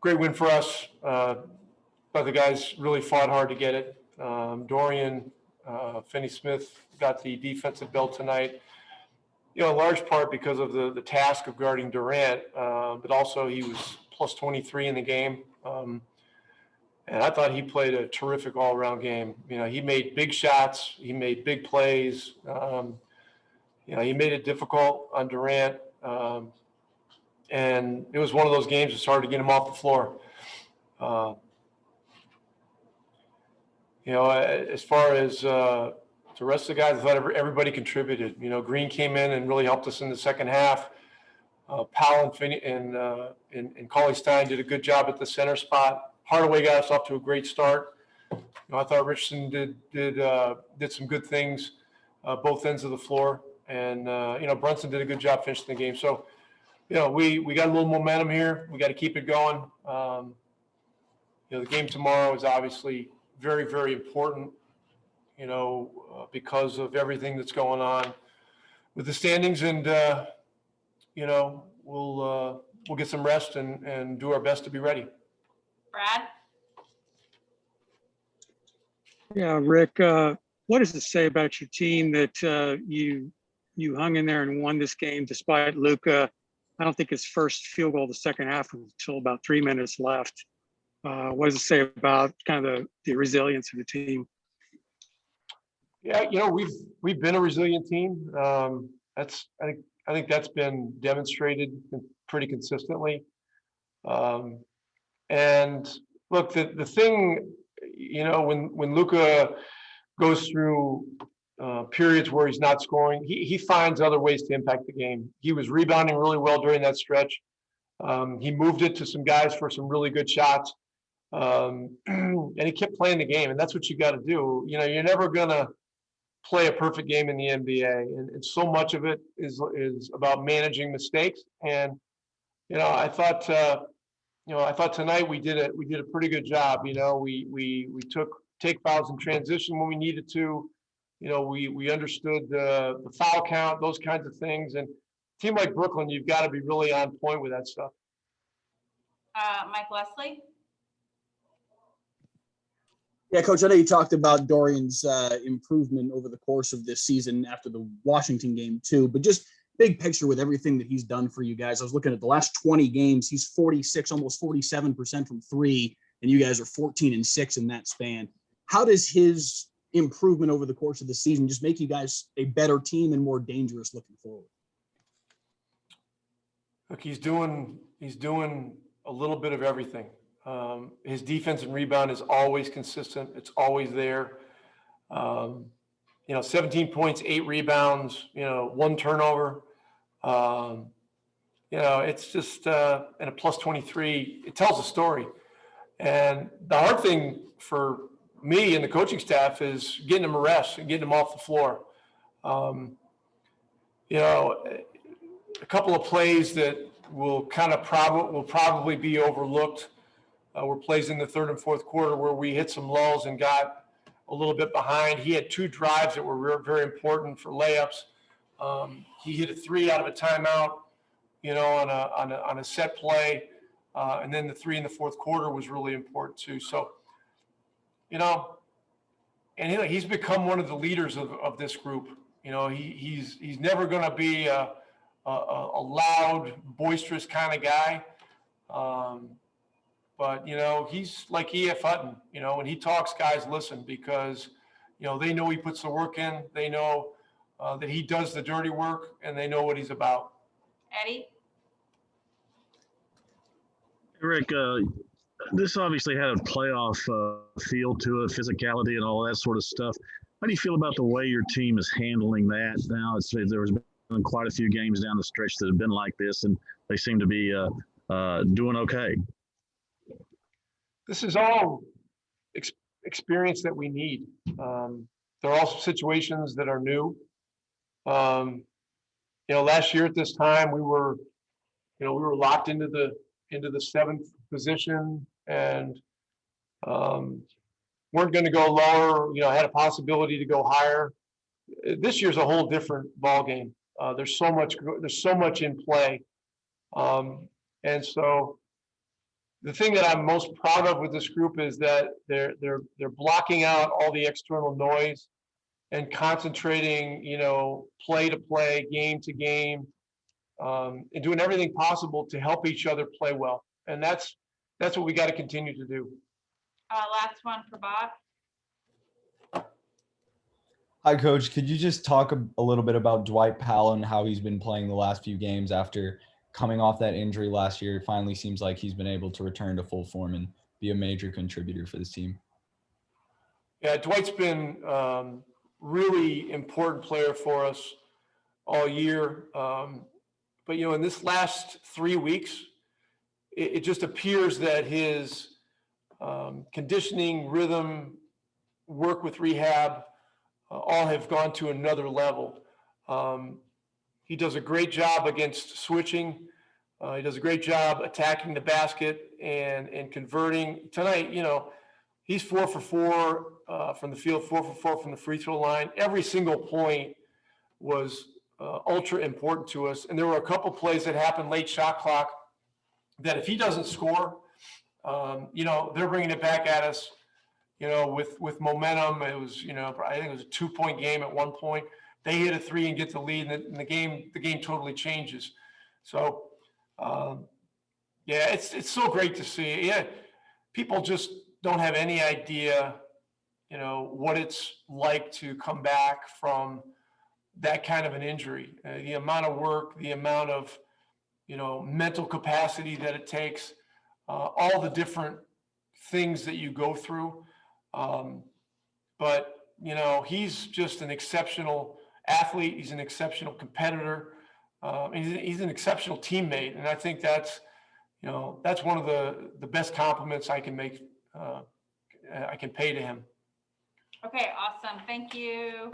great win for us. But the guys really fought hard to get it. Dorian Finney-Smith got the defensive belt tonight. In large part because of the task of guarding Durant, but also he was plus 23 in the game. And I thought he played a terrific all-around game. He made big shots. He made big plays. He made it difficult on Durant. And it was one of those games it's hard to get him off the floor. As far as the rest of the guys, I thought everybody contributed. Green came in and really helped us in the second half. Powell and Cauley-Stein did a good job at the center spot. Hardaway got us off to a great start. I thought Richardson did some good things, both ends of the floor, and Brunson did a good job finishing the game. So, we got a little momentum here. We got to keep it going. The game tomorrow is obviously very, very important. Because of everything that's going on with the standings, and we'll get some rest and do our best to be ready. Brad? Yeah, Rick, what does it say about your team that you hung in there and won this game despite Luka? I don't think his first field goal of the second half was until about 3 minutes left. What does it say about kind of the resilience of the team? Yeah, we've been a resilient team. I think that's been demonstrated pretty consistently. And look, the thing, when Luka goes through periods where he's not scoring, he finds other ways to impact the game. He was rebounding really well during that stretch. He moved it to some guys for some really good shots. And he kept playing the game, and that's what you got to do. You're never gonna play a perfect game in the NBA, and so much of it is about managing mistakes. And I thought tonight we did a pretty good job. We take fouls in transition when we needed to. We understood the foul count, those kinds of things. And a team like Brooklyn, you've got to be really on point with that stuff. Mike Leslie? Yeah, Coach, I know you talked about Dorian's improvement over the course of this season after the Washington game too, but just big picture with everything that he's done for you guys. I was looking at the last 20 games. He's 46, almost 47% from three, and you guys are 14-6 in that span. How does his improvement over the course of the season just make you guys a better team and more dangerous looking forward? Look, he's doing a little bit of everything. His defense and rebound is always consistent. It's always there. 17 points, 8 rebounds, 1 turnover. It's just, and a plus 23, it tells a story. And the hard thing for me and the coaching staff is getting him a rest and getting him off the floor. A couple of plays that will probably be overlooked were plays in the third and fourth quarter where we hit some lulls and got a little bit behind. He had 2 drives that were very important for layups. He hit a 3 out of a timeout, on a set play, and then the 3 in the fourth quarter was really important too. So, and he's become one of the leaders of this group. He's never going to be a loud, boisterous kind of guy. But, he's like E.F. Hutton, when he talks, guys listen because, they know he puts the work in. They know that he does the dirty work, and they know what he's about. Eddie? Rick, this obviously had a playoff feel to it, physicality and all that sort of stuff. How do you feel about the way your team is handling that now? There was been quite a few games down the stretch that have been like this, and they seem to be doing okay. This is all experience that we need. There are also situations that are new. Last year at this time, we were locked into the 7th position and weren't going to go lower. Had a possibility to go higher. This year's a whole different ball game. There's so much in play, and so the thing that I'm most proud of with this group is that they're blocking out all the external noise and concentrating, play to play, game to game, and doing everything possible to help each other play well. And that's what we got to continue to do. Last one for Bob. Hi, Coach. Could you just talk a little bit about Dwight Powell and how he's been playing the last few games after coming off that injury last year? It finally seems like he's been able to return to full form and be a major contributor for this team. Yeah, Dwight's been really important player for us all year. But, in this last 3 weeks, it just appears that his conditioning, rhythm, work with rehab, all have gone to another level. He does a great job against switching. He does a great job attacking the basket and converting. Tonight, he's 4 for 4 from the field, 4 for 4 from the free throw line. Every single point was ultra important to us. And there were a couple plays that happened late shot clock that if he doesn't score, they're bringing it back at us, with momentum. It was, I think it was a 2-point game at one point. They hit a 3 and get the lead, and the game totally changes. So, it's so great to see. Yeah, people just don't have any idea, what it's like to come back from that kind of an injury. The amount of work, the amount of, mental capacity that it takes, all the different things that you go through. But, he's just an exceptional athlete. He's an exceptional competitor. He's an exceptional teammate. And I think that's one of the best compliments I can make, I can pay to him. Okay, awesome. Thank you.